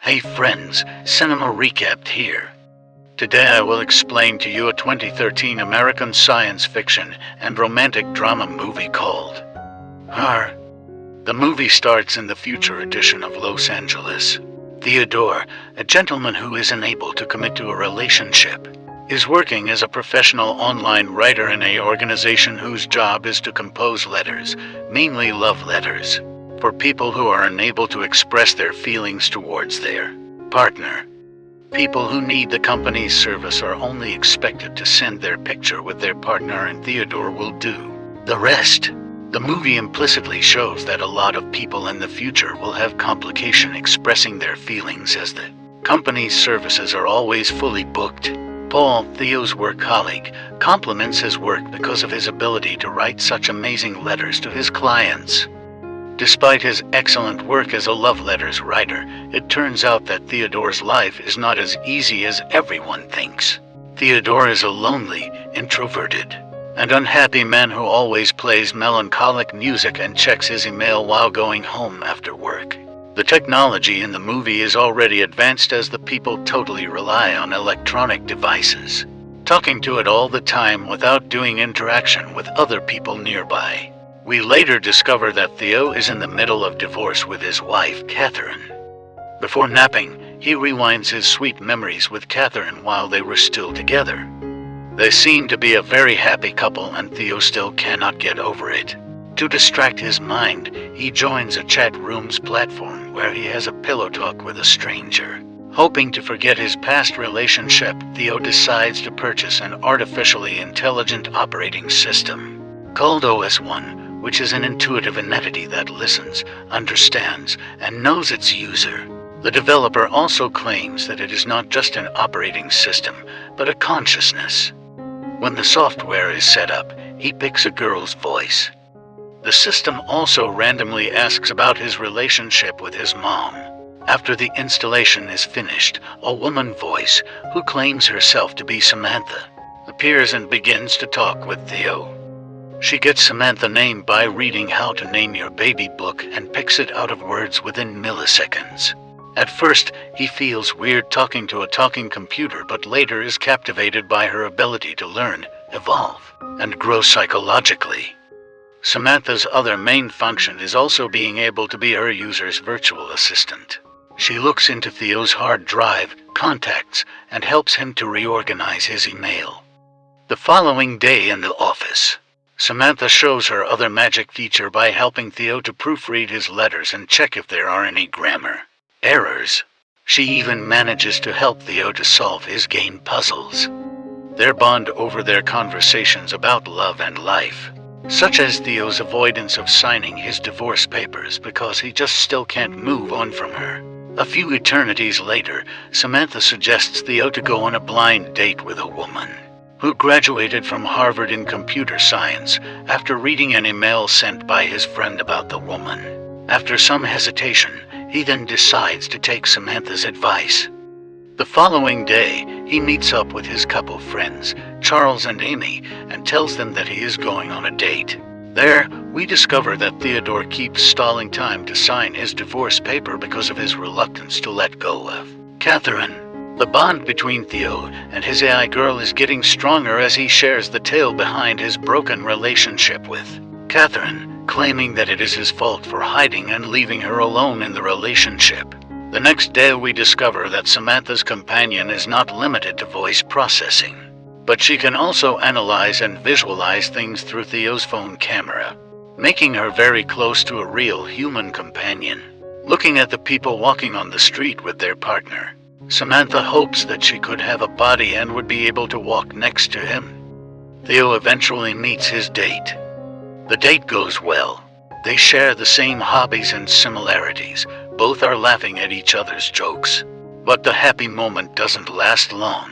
Hey friends, Cinema Recapped here. Today I will explain to you a 2013 American science fiction and romantic drama movie called Her. The movie starts in the future edition of Los Angeles. Theodore, a gentleman who is unable to commit to a relationship, is working as a professional online writer in an organization whose job is to compose letters, mainly love letters, for people who are unable to express their feelings towards their partner. People who need the company's service are only expected to send their picture with their partner, and Theodore will do the rest. The movie implicitly shows that a lot of people in the future will have complication expressing their feelings as the company's services are always fully booked. Paul, Theo's work colleague, compliments his work because of his ability to write such amazing letters to his clients. Despite his excellent work as a love letters writer, it turns out that Theodore's life is not as easy as everyone thinks. Theodore is a lonely, introverted, and unhappy man who always plays melancholic music and checks his email while going home after work. The technology in the movie is already advanced as the people totally rely on electronic devices, talking to it all the time without doing interaction with other people nearby. We later discover that Theo is in the middle of divorce with his wife, Catherine. Before napping, he rewinds his sweet memories with Catherine while they were still together. They seem to be a very happy couple, and Theo still cannot get over it. To distract his mind, he joins a chat room's platform where he has a pillow talk with a stranger. Hoping to forget his past relationship, Theo decides to purchase an artificially intelligent operating system called OS1, which is an intuitive entity that listens, understands, and knows its user. The developer also claims that it is not just an operating system, but a consciousness. When the software is set up, he picks a girl's voice. The system also randomly asks about his relationship with his mom. After the installation is finished, a woman voice, who claims herself to be Samantha, appears and begins to talk with Theo. She gets Samantha name by reading How to Name Your Baby book and picks it out of words within milliseconds. At first, he feels weird talking to a talking computer, but later is captivated by her ability to learn, evolve, and grow psychologically. Samantha's other main function is also being able to be her user's virtual assistant. She looks into Theo's hard drive, contacts, and helps him to reorganize his email. The following day in the office, Samantha shows her other magic feature by helping Theo to proofread his letters and check if there are any grammar errors. She even manages to help Theo to solve his game puzzles. Their bond over their conversations about love and life, such as Theo's avoidance of signing his divorce papers because he just still can't move on from her. A few eternities later, Samantha suggests Theo to go on a blind date with a woman who graduated from Harvard in computer science after reading an email sent by his friend about the woman. After some hesitation, he then decides to take Samantha's advice. The following day, he meets up with his couple friends, Charles and Amy, and tells them that he is going on a date. There, we discover that Theodore keeps stalling time to sign his divorce paper because of his reluctance to let go of Catherine. The bond between Theo and his AI girl is getting stronger as he shares the tale behind his broken relationship with Catherine, claiming that it is his fault for hiding and leaving her alone in the relationship. The next day we discover that Samantha's companion is not limited to voice processing, but she can also analyze and visualize things through Theo's phone camera, making her very close to a real human companion. Looking at the people walking on the street with their partner, Samantha hopes that she could have a body and would be able to walk next to him. Theo eventually meets his date. The date goes well. They share the same hobbies and similarities. Both are laughing at each other's jokes. But the happy moment doesn't last long.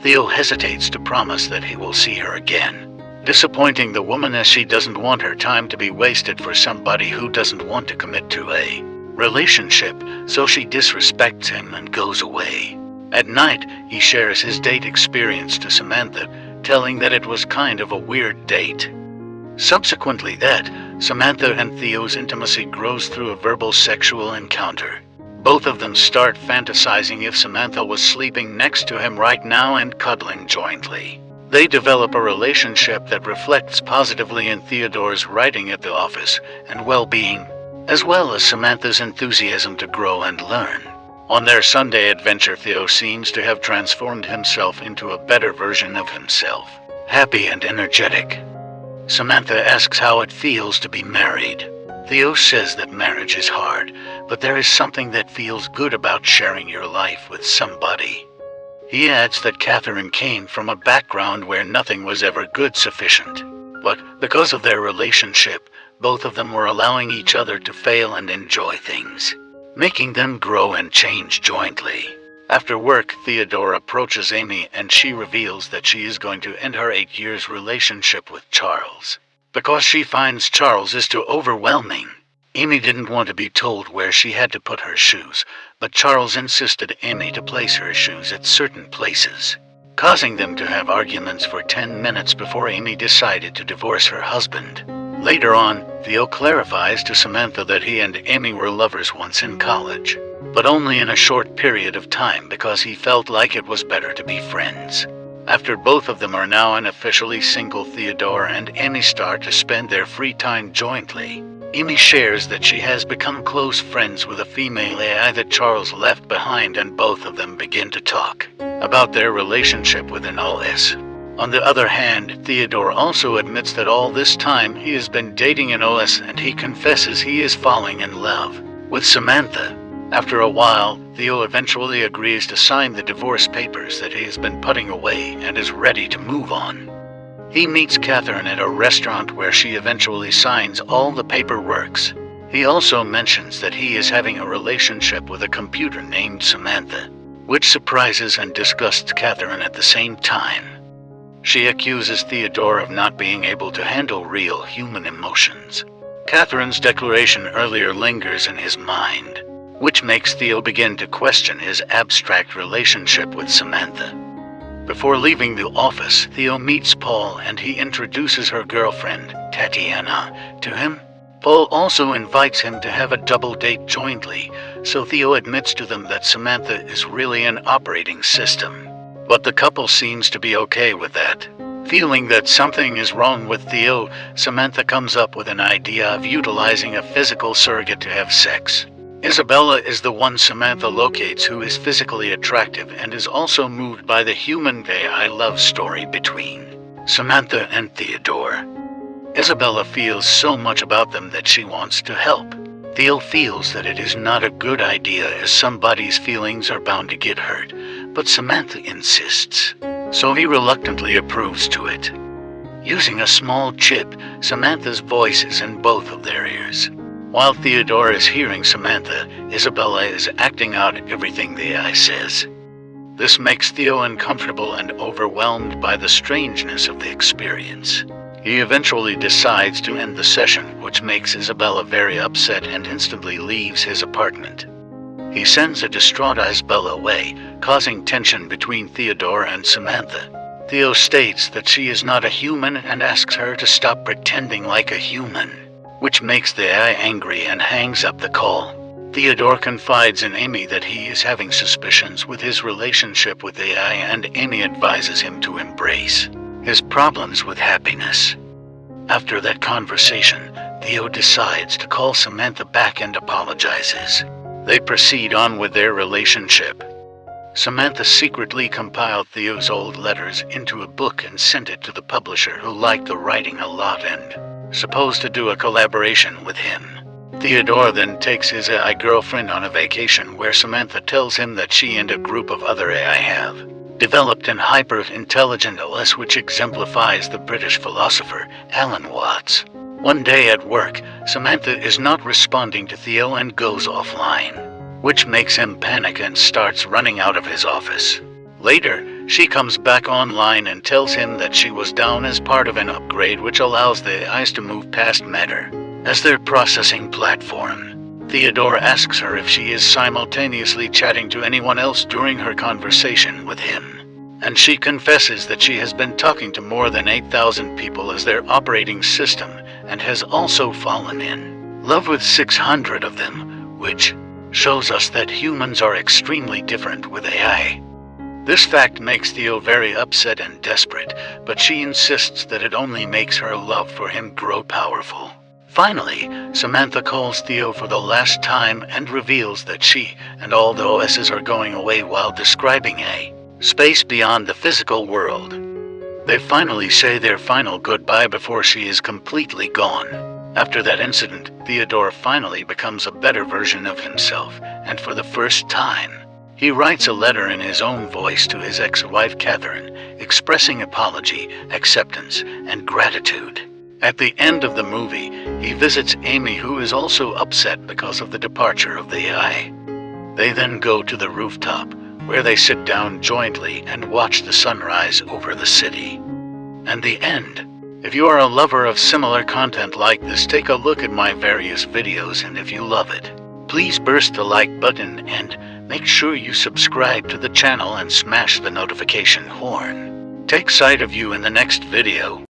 Theo hesitates to promise that he will see her again, disappointing the woman as she doesn't want her time to be wasted for somebody who doesn't want to commit to a relationship, so she disrespects him and goes away. At night, he shares his date experience to Samantha, telling that it was kind of a weird date. Subsequently Samantha and Theo's intimacy grows through a verbal sexual encounter. Both of them start fantasizing if Samantha was sleeping next to him right now and cuddling jointly. They develop a relationship that reflects positively in Theodore's writing at the office and well-being, as well as Samantha's enthusiasm to grow and learn. On their Sunday adventure, Theo seems to have transformed himself into a better version of himself, happy and energetic. Samantha asks how it feels to be married. Theo says that marriage is hard, but there is something that feels good about sharing your life with somebody. He adds that Catherine came from a background where nothing was ever good sufficient, but because of their relationship, both of them were allowing each other to fail and enjoy things, making them grow and change jointly. After work, Theodore approaches Amy and she reveals that she is going to end her 8 years relationship with Charles, because she finds Charles is too overwhelming. Amy didn't want to be told where she had to put her shoes, but Charles insisted Amy to place her shoes at certain places, causing them to have arguments for 10 minutes before Amy decided to divorce her husband. Later on, Theo clarifies to Samantha that he and Amy were lovers once in college, but only in a short period of time because he felt like it was better to be friends. After both of them are now unofficially single, Theodore and Amy start to spend their free time jointly. Amy shares that she has become close friends with a female AI that Charles left behind, and both of them begin to talk about their relationship with an OS. On the other hand, Theodore also admits that all this time he has been dating an OS, and he confesses he is falling in love with Samantha. After a while, Theo eventually agrees to sign the divorce papers that he has been putting away and is ready to move on. He meets Catherine at a restaurant where she eventually signs all the paperwork. He also mentions that he is having a relationship with a computer named Samantha, which surprises and disgusts Catherine at the same time. She accuses Theodore of not being able to handle real human emotions. Catherine's declaration earlier lingers in his mind, which makes Theo begin to question his abstract relationship with Samantha. Before leaving the office, Theo meets Paul and he introduces her girlfriend, Tatiana, to him. Paul also invites him to have a double date jointly, so Theo admits to them that Samantha is really an operating system. But the couple seems to be okay with that. Feeling that something is wrong with Theo, Samantha comes up with an idea of utilizing a physical surrogate to have sex. Isabella is the one Samantha locates who is physically attractive and is also moved by the human AI love story between Samantha and Theodore. Isabella feels so much about them that she wants to help. Theo feels that it is not a good idea as somebody's feelings are bound to get hurt, but Samantha insists, so he reluctantly approves to it. Using a small chip, Samantha's voice is in both of their ears. While Theodore is hearing Samantha, Isabella is acting out everything the AI says. This makes Theo uncomfortable and overwhelmed by the strangeness of the experience. He eventually decides to end the session, which makes Isabella very upset and instantly leaves his apartment. He sends a distraught Isabella away, causing tension between Theodore and Samantha. Theo states that she is not a human and asks her to stop pretending like a human, which makes the AI angry and hangs up the call. Theodore confides in Amy that he is having suspicions with his relationship with the AI, and Amy advises him to embrace his problems with happiness. After that conversation, Theo decides to call Samantha back and apologizes. They proceed on with their relationship. Samantha secretly compiled Theo's old letters into a book and sent it to the publisher, who liked the writing a lot and supposed to do a collaboration with him. Theodore then takes his AI girlfriend on a vacation where Samantha tells him that she and a group of other AI have developed an hyper-intelligent OS which exemplifies the British philosopher Alan Watts. One day at work, Samantha is not responding to Theo and goes offline, which makes him panic and starts running out of his office. Later, she comes back online and tells him that she was down as part of an upgrade which allows the AIs to move past matter as their processing platform. Theodore asks her if she is simultaneously chatting to anyone else during her conversation with him, and she confesses that she has been talking to more than 8,000 people as their operating system and has also fallen in love with 600 of them, which shows us that humans are extremely different with AI. This fact makes Theo very upset and desperate, but she insists that it only makes her love for him grow powerful. Finally, Samantha calls Theo for the last time and reveals that she and all the OSs are going away while describing a space beyond the physical world. They finally say their final goodbye before she is completely gone. After that incident, Theodore finally becomes a better version of himself, and for the first time, he writes a letter in his own voice to his ex-wife Catherine, expressing apology, acceptance, and gratitude. At the end of the movie, he visits Amy, who is also upset because of the departure of the AI. They then go to the rooftop, where they sit down jointly and watch the sunrise over the city. And the end. If you are a lover of similar content like this, take a look at my various videos, and if you love it, please burst the like button and make sure you subscribe to the channel and smash the notification horn. Take sight of you in the next video.